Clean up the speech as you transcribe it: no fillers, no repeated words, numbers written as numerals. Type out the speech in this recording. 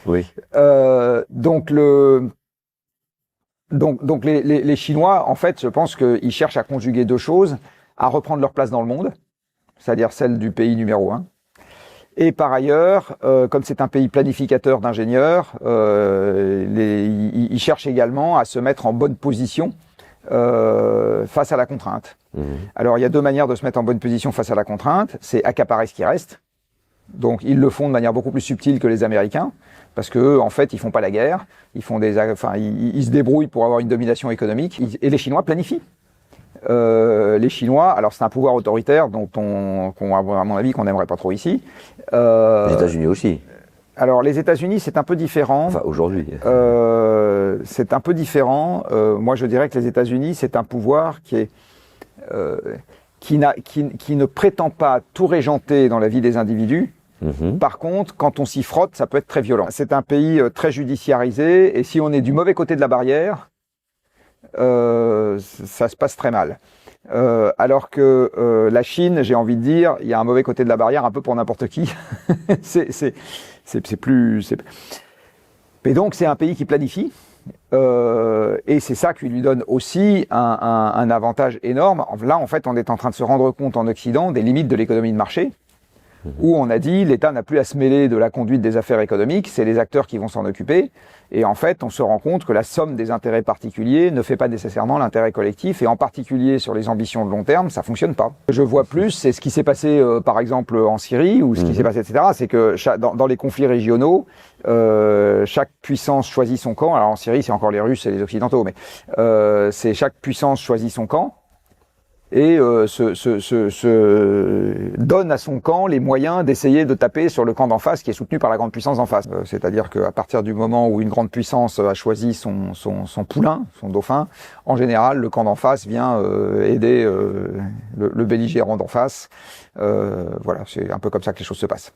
Oui. Donc les Chinois, en fait, je pense qu'ils cherchent à conjuguer deux choses, à reprendre leur place dans le monde, c'est-à-dire celle du pays numéro un. Et par ailleurs, comme c'est un pays planificateur d'ingénieurs, ils cherchent également à se mettre en bonne position face à la contrainte. Alors il y a deux manières de se mettre en bonne position face à la contrainte, c'est accaparer ce qui reste. Donc ils le font de manière beaucoup plus subtile que les Américains, parce que eux, en fait, ils font pas la guerre, ils se débrouillent pour avoir une domination économique. Et les Chinois planifient. Les Chinois, alors c'est un pouvoir autoritaire dont à mon avis, qu'on n'aimerait pas trop ici. Les États-Unis aussi. Alors les États-Unis, c'est un peu différent. Enfin, aujourd'hui. C'est un peu différent. Moi, je dirais que les États-Unis, c'est un pouvoir qui ne prétend pas tout régenter dans la vie des individus. Par contre, quand on s'y frotte, ça peut être très violent. C'est un pays très judiciarisé, et si on est du mauvais côté de la barrière, ça se passe très mal. Alors que la Chine, j'ai envie de dire, il y a un mauvais côté de la barrière un peu pour n'importe qui. Mais donc c'est un pays qui planifie. Et c'est ça qui lui donne aussi un avantage énorme. Là, en fait, on est en train de se rendre compte en Occident des limites de l'économie de marché, où on a dit l'État n'a plus à se mêler de la conduite des affaires économiques, c'est les acteurs qui vont s'en occuper. Et en fait, on se rend compte que la somme des intérêts particuliers ne fait pas nécessairement l'intérêt collectif, et en particulier sur les ambitions de long terme, ça fonctionne pas. Je vois plus, c'est ce qui s'est passé par exemple en Syrie, ou ce qui s'est passé, etc. C'est que dans les conflits régionaux, chaque puissance choisit son camp. Alors en Syrie, c'est encore les Russes et les Occidentaux, mais c'est chaque puissance choisit son camp, et donne à son camp les moyens d'essayer de taper sur le camp d'en face qui est soutenu par la grande puissance d'en face. C'est-à-dire qu'à partir du moment où une grande puissance a choisi son poulain, son dauphin, en général, le camp d'en face vient aider le belligérant d'en face. Voilà, c'est un peu comme ça que les choses se passent.